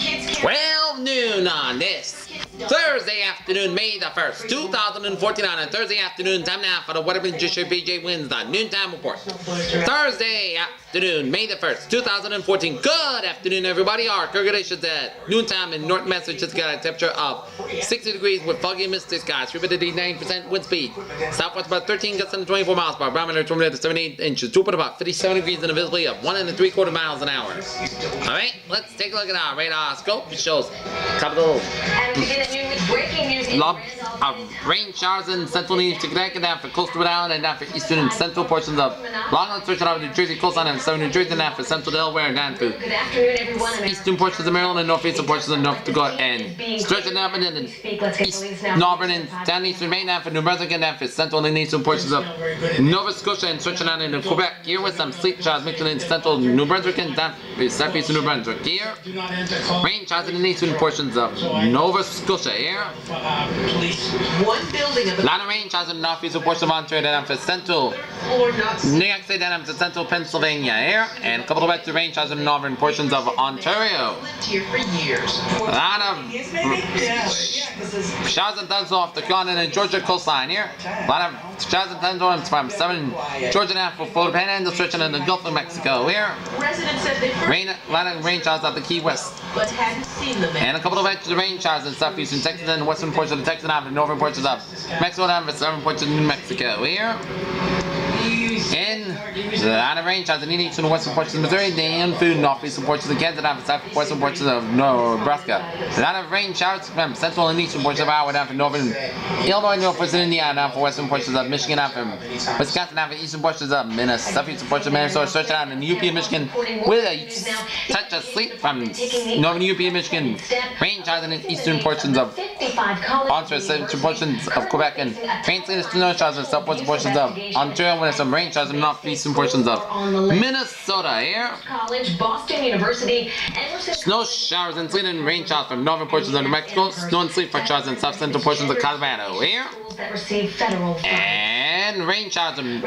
12 noon on this Thursday afternoon, May the 1st, 2014, on a Thursday afternoon, time now for the Whatever Judiciary BJ Wins, the Noontime Report. Thursday afternoon, May the 1st, 2014. Good afternoon, everybody. Our congregations at noontime in North Massachusetts got a temperature of 60 degrees with foggy and misty skies, humidity 90%, wind speed southwest about 13 gusts and 24 miles per hour, barometer 28 to 78 inches, throughput about 57 degrees and a visibility of 1 3/4 miles an hour. Alright, let's take a look at our radar scope. It shows capital lob of rain showers in central New York, and down for coastal Rhode Island, and down for eastern and central portions of Long Island, stretching out of New Jersey coastline and southern New Jersey, and down for central Delaware, and down through eastern portions of Maryland and northeastern portions of North Dakota, and stretching up and then east northern and down eastern Maine, down for New Brunswick, and down for central and eastern portions of Nova Scotia, and stretching out into Quebec here with some sleet showers mixing in central New Brunswick and down southeastern New Brunswick here. Rain showers in the eastern portions of Nova Scotia here. A lot of rain showers in the northeastern portion of Ontario, down for central New York State, down for central Pennsylvania here, and a couple of extra rain showers in the northern portions of Ontario. A lot of showers and thunderstorms off the continent and Georgia coastline here. A lot of showers and thunderstorms from southern Georgia down for Florida Panhandle, stretching in the Gulf of Mexico here. A lot of rain showers out the Key West. And a couple of extra rain showers in southeastern Texas and western portions of Texas, and the northern portions of Mexico, and the southern portions of New Mexico here. And a lot of rain showers in the eastern and western portions of Missouri, and food northeastern portions of Kansas, and the southwestern portions of Nebraska. A lot of rain showers from central and eastern portions of Iowa, down for northern Illinois, northwestern Indiana, down for western portions of Michigan, down from Wisconsin, down for eastern portions of Minnesota, southeastern portions of Minnesota, stretching out in the UP of Michigan with a touch of sleet from northern UP of Michigan. Rain showers in the eastern portions of Ontario, central portions of Quebec, and rain sleet and snow showers in southwestern portions of Ontario, with some rain showers in the northeastern portions of Minnesota here. Snow showers and sleet and rain showers from northern portions of New Mexico. Snow and sleet showers in south central portions of Colorado here. And rain showers in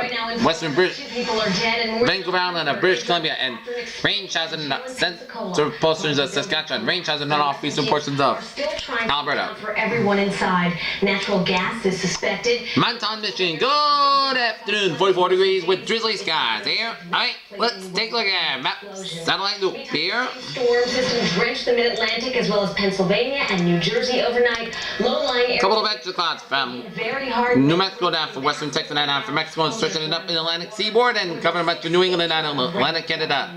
western Vancouver Island of British Columbia, and rain showers in central portions of Saskatchewan. Rain showers in the northeastern portions of Alberta. For everyone inside, natural gas is suspected. Monton, Michigan. Good afternoon. 44 degrees with drizzly skies here. Alright, let's take a look at map satellite loop here. Storm system drenched the mid-Atlantic as well as Pennsylvania and New Jersey overnight. Low-lying areas. Couple of extra clouds from New Mexico down for western Texas and down for Mexico, and stretching it up in the Atlantic seaboard and covering much of New England and down in Atlantic Canada.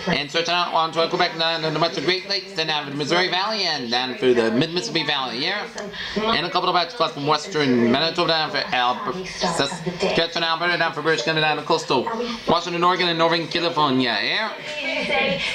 And stretching out onto Quebec down to much of Great Lakes, then down to the Missouri Valley and down through the mid-Mississippi Valley here. And a couple of extra clouds from western Manitoba down for Saskatchewan, Alberta, down for British Columbia, down to coastal Washington, Oregon, and northern California here.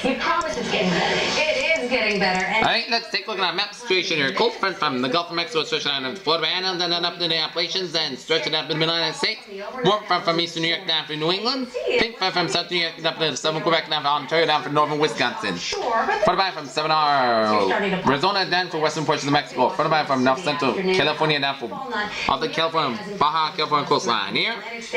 You promise it's getting better. It is getting better. Alright, let's take a look at our map situation here. Cold front from the Gulf of Mexico, stretching out of Florida Panhandle, then up to the Appalachians, then stretching up in the United States. Warm front from eastern New York down for New England. Pink front from southern New York up to southern Quebec, down for Ontario, down for northern Wisconsin. Front by from 7 Arizona down for western portions of Mexico. Front by from north central California down for off the California, Baja California coastline here.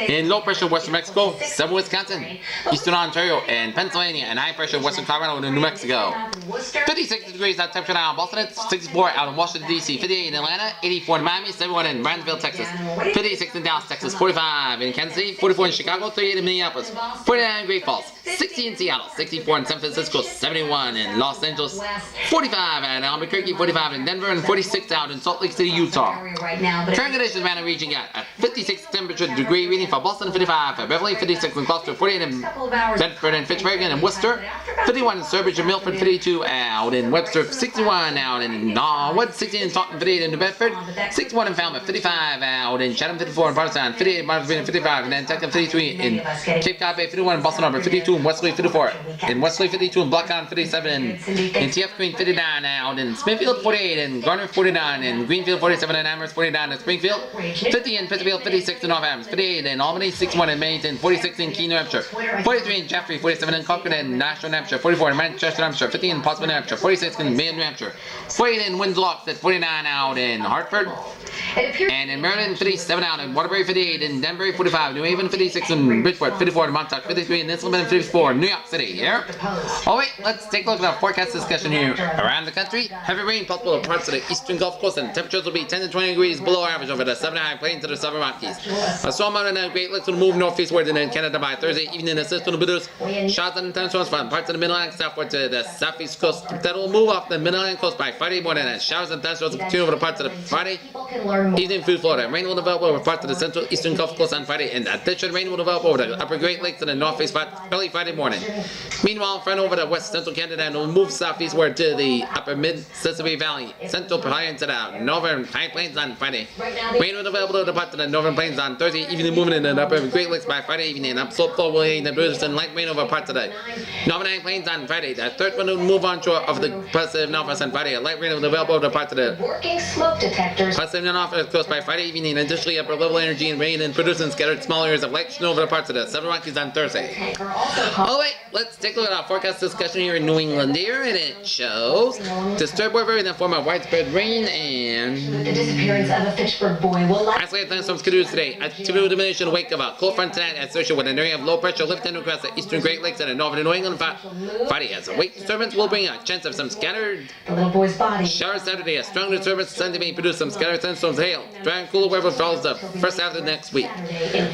In low pressure western Mexico, southern Wisconsin, eastern Ontario, and Pennsylvania, and high pressure western Colorado and New Mexico. 56 degrees that temperature now in Boston, 64 out in Washington D.C., 58 in Atlanta, 84 in Miami, 71 in Brownsville, Texas, 56 in Dallas, Texas, 45 in Kansas City, 44 in Chicago, 38 in Minneapolis, 49 in Great Falls, 60 in Seattle, 64 in San Francisco, 71 in Los Angeles, 45 in Albuquerque, 45 in Denver, and 46 out in Salt Lake City, Utah. Current conditions around the region got a 56 temperature degree reading for Boston, 55 for Beverly, 56 in Gloucester, 48 in Bedford and Fitchburg, and in Worcester, 51 in Sturbridge and Milford, 52 out in Webster, 61 out in Norwood, 60 in Taunton, 58 in New Bedford, 61 in Falmouth, 55 out in Chatham, 54 in Bardstown, 58 in Martinsville, 55 in Nantucket, 53 in Cape Cod Bay, 51 in Boston Harbor, 52 in Wesley, 54 in Wesley, 52 in Block Island, 57 in TF Green, 59 out in Smithfield, 48 in Garner, 49 in Greenfield, 47 in Amherst, 49 in Springfield, 50 in Pittsfield, 56 in North Amherst, 58 in Albany, 61 in Bennington, 46 in Keene, New Hampshire, 43 in Jaffrey, 47 in Concord and Nashville, New Hampshire, 44 in Manchester, New Hampshire, 50 in Pottsville, New Hampshire, 46 in New Hampshire. 48 in Windsor, 49 out in Hartford. And in Maryland, 57 out in Waterbury, 58 in Denver, 45 New Haven, 56 in Bridgeport, 54 in Montauk, 53 in Islington, 54 in New York City. Here. Oh wait, let's take a look at our forecast discussion here around the country. Heavy rain possible in parts of the eastern Gulf Coast, and temperatures will be 10 to 20 degrees below average over the 7 high plains of the Southern Rockies. A storm out in the Great Lakes will move northeastward in Canada by Thursday evening, assisting the Buddhas. Showers and thunderstorms from parts of the Mid-Atlantic southward to the southeast coast that will move off the Mid-Atlantic coast by Friday morning, and showers and thunderstorms will continue over the parts of the Friday evening through Florida. Rain will develop over parts of the central eastern Gulf Coast on Friday, and additional rain will develop over the upper Great Lakes and the northeast early Friday morning. Meanwhile, front over the west central Canada and will move southeastward to the upper mid-Mississippi Valley, central into the northern high plains on Friday. Rain will develop over the parts of the northern plains on Thursday evening, moving in the upper Great Lakes by Friday evening. Upslope flow will aid the British and light rain over parts of the northern high plains on Friday. The third one will move onshore of the Pacific Northwest on Friday. A light rain will develop over the parts of the Pacific Northwest coast by Friday evening. Additionally, upper level energy and rain and producing scattered small areas of light snow over the parts of the Southern Rockies on Thursday. Oh wait, let's take a look at our forecast discussion here in New England here, and it shows disturbed weather in the form of widespread rain and the disappearance of a Fitchburg boy will last. Isolated thunderstorms continues today. Activity will diminish in the wake of a cold front tonight associated with an area of low pressure lifting across the eastern Great Lakes and the northern New England. Friday, as a weak disturbance will bring a chance of some scattered The little boy's body. showers Saturday. A strong disturbance Sunday may produce some scattered thunderstorms, hail. Dry and cooler weather follows the first half of the next week.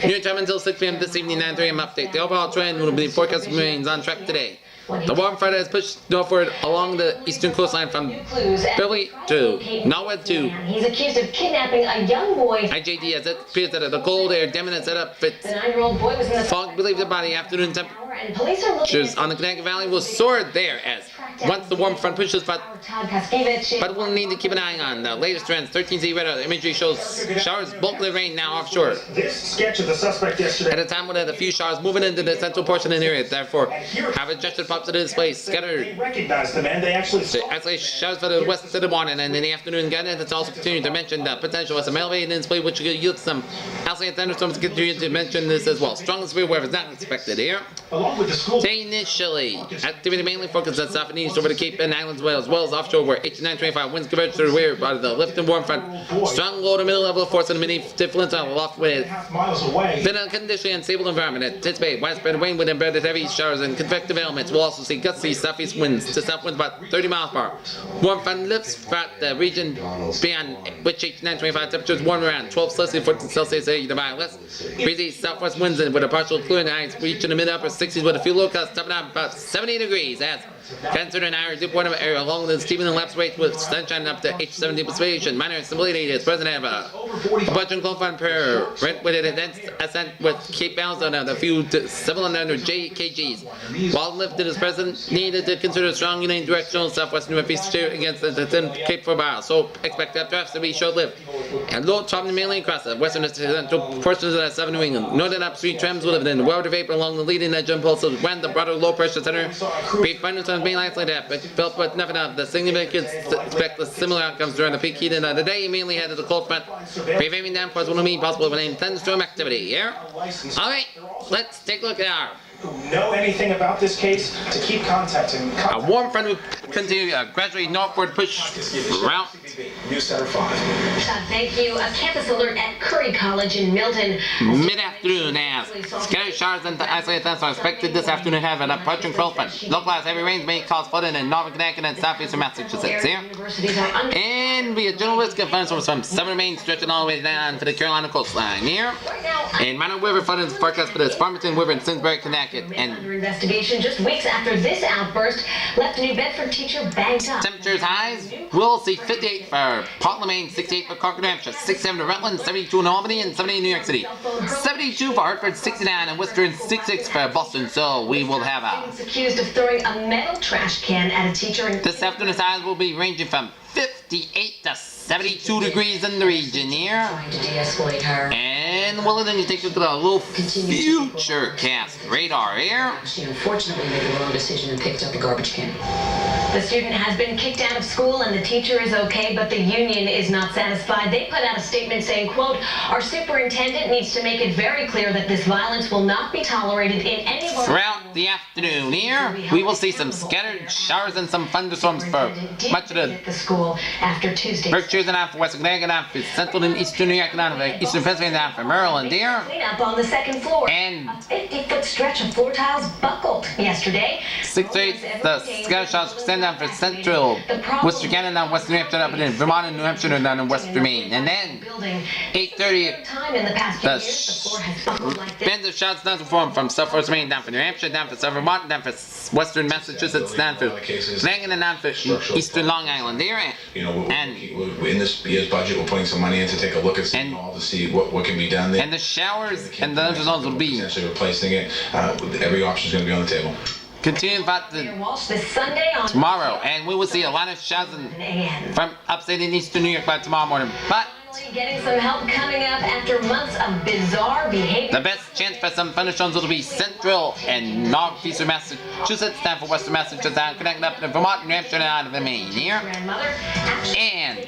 Noontime until 6 p.m. this evening, 9:30 a.m. update. The overall trend will be forecast remains on track today. The warm front has pushed northward along the eastern coastline from Philly to Norwood to He's accused of kidnapping a young boy. IJD, as it appears that the cold air damming set up fits. The 9-year-old boy was in the Fog believed the body afternoon and police are looking temperatures on the Connecticut Valley will soar there as once the warm front pushes, but we'll need to keep an eye on the latest trends. 13Z radar imagery shows showers, bulk of the rain now offshore. This sketch of the suspect yesterday. At a time when there are a few showers moving into the central portion of the area, therefore have adjusted props to the display scattered. They recognized the man. They actually saw. Actually, showers for the west of the morning and in the afternoon. Again, it's also continuing to mention the potential of some elevated display, which could yield some isolated thunderstorms. Continue to mention this as well. Strong severe weather is not expected here. Along with the school. Initially, activity mainly focused on south and east over the Cape and Islands, as well as offshore, where 8925 winds converge to the rear by the lift and warm front. Strong low to middle level of force in the mini difference on the loft with miles away. been a conditionally unstable environment. Anticipate widespread rain with embedded heavy showers and convective elements. We'll also see gusty southeast winds to south winds about 30 miles per hour. Warm front lifts throughout the region beyond which 8925 temperatures warm around 12 Celsius, 14 Celsius, by less breezy southwest winds with a partial clearing ice reaching the mid upper 60s with a few low cuts topping out about 70 degrees as considered an Irish deep water area along the Stephen and Laps rate with sunshine up to H70 precipitation. Minor instability is present at a bunch of cold front per rent with an dense ascent with Cape bounds on a few 700 kgs. While lifted is present, needed to consider strong unidirectional southwest northeast steer against the thin Cape for miles. So expect that drafts to be short-lived. And low traveling mainly across the western and central portions of the southern New England. Northern upstream trends will have been weather vapor along the leading edge impulses when the broader low pressure center brief thunderstorms may likely that, but felt but nothing of the significant expect the similar outcomes during the peak heat of the day, mainly headed to the cold front. Prevailing downpours will be possible with any thunderstorm activity here. Alright, let's take a look at our Who know anything about this case to keep contacting. a warm front will continue gradually northward push route. News Center 5. Thank you. A campus alert at Curry College in Milton. Mid-afternoon as scattered showers and isolated thunderstorms are expected this afternoon have an approaching cold front. Localized heavy rains may cause flooding in northern Connecticut and southeastern Massachusetts here. Universities are under And be a general risk of thunderstorms from southern Maine stretching all the way down to the Carolina coastline here. right now And minor river flooding is forecast for this Farmington River in Simsbury, Connecticut. And under investigation just weeks after this outburst left a New Bedford teacher banged up. temperatures highs, we'll see 58 for Portland, Maine, 68 for Concord, New Hampshire, 67 to Rutland, 72 in Albany, and 70 in New York City. 72 for Hartford, 69 in Worcester, and 66 for Boston. So we will have a... He's accused of throwing a metal trash can at a teacher in This afternoon's highs will be ranging from 58 to 72 degrees in the region here. trying to de-escalate her. And well, then you take a look at a little future cast radar here. She unfortunately made the wrong decision and picked up a garbage can. The student has been kicked out of school and the teacher is okay, but the union is not satisfied. They put out a statement saying, quote, "Our superintendent needs to make it very clear that this violence will not be tolerated in any of our..." Throughout the afternoon here, we will see some scattered showers and some thunderstorms for much of the school after Tuesday. Berkshires and for Western Connecticut and for Central and Eastern New York and for Eastern Pennsylvania and for Maryland here. Cleanup on the second floor. And a 50-foot stretch of floor tiles buckled yesterday. 6 to 8, the scattered showers extend down for Central, Western Canada, and Western New Hampshire, up in Vermont and New Hampshire, and down in Western Maine. And then 8:30, the band of showers down to form from Southwest Maine down for New Hampshire, down for Southern Vermont, down for Western Massachusetts, down for Connecticut, and down for Eastern Long Island there. And in this year's budget, we're putting some money in to take a look at City Hall to see what can be done there. And the showers and the thunderstorms will be essentially replacing it. Every option is going to be on the table. Continuing about tomorrow, and we will see a lot of showers from upstate and eastern New York by tomorrow morning. But getting some help coming up after months of bizarre behavior. The best chance for some thunderstorms will be central and northeastern Massachusetts, down for western Massachusetts, down connecting up to Vermont, New Hampshire, and out of the Maine here. And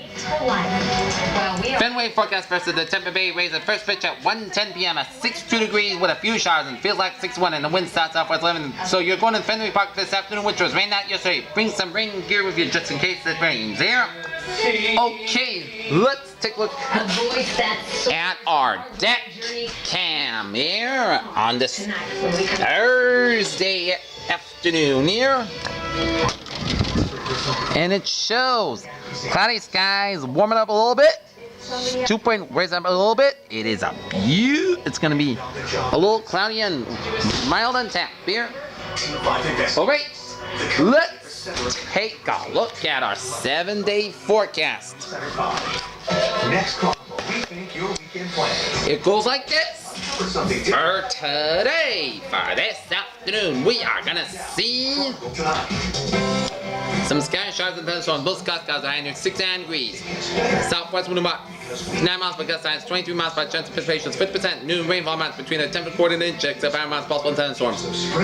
Fenway forecast versus the Tampa Bay Rays at first pitch at 1:10 p.m. at 62 degrees with a few showers and feels like 61, and the wind starts off west 11. So you're going to Fenway Park this afternoon, which was rained out yesterday. Bring some rain gear with you just in case it rains here. Okay, let's take a look at our deck cam here on this Thursday afternoon here. And it shows cloudy skies warming up a little bit. 2 point raise up a little bit. It is it's gonna be a little cloudy and mild and tap here. Alright, let's take a look at our 7-day forecast. Next call, we think your weekend plans. It goes like this. For today, for this afternoon, we are gonna see some sky showers and thunderstorms. Both sky skies are near 69 degrees. Southwest wind about 9 miles per gust signs, 23 miles per chance of precipitation, 50% noon rainfall amounts between a 10 and 14 inch, except 5 miles possible in thunderstorms.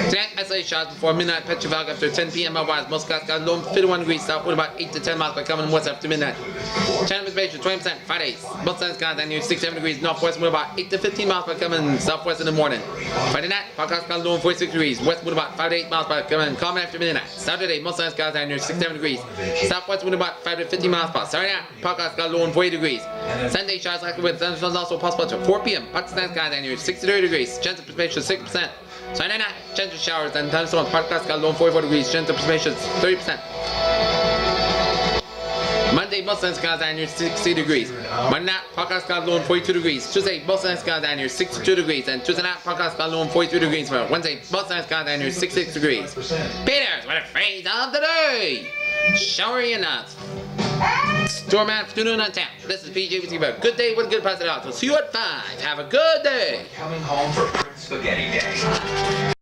Tonight, isolated showers before midnight, petrified after 10 p.m. Otherwise, most sky skies low 51 degrees. South wind about 8 to 10 miles per coming west after midnight. Chance of precipitation 20%. Fridays, both sun skies are near 67 degrees. Northwest wind about 8 to 15 miles per coming southwest in the morning. Friday night, forecast skies low 46 degrees. West wind about 5 to 8 miles per coming calm after midnight. Saturday, most sun skies are near 67 degrees. Southwest wind about 5 to 50 miles per hour. Saturday night, forecast skies low 40 degrees. Sunday, showers likely with thunderstorms also possible to 4 p.m. Pakistan skies are near 63 degrees. Chance of precipitation 6%. Sunday night, chance of showers and thunderstorms. Forecast skies low 44 degrees. Chance of precipitation 30%. Monday, most sun skies are near 60 degrees. Monday night, forecast skies low 42 degrees. Tuesday, most sun skies are near 62 degrees. And Tuesday night, forecast skies low 43 degrees. For Wednesday, most sun skies are near 66 degrees. Peters, what a phrase of the day! Showery enough. Storm afternoon on tap. This is PJ with you. Have a good day with a good positive outlook. See you at 5. Have a good day. Coming home for Prince Spaghetti Day.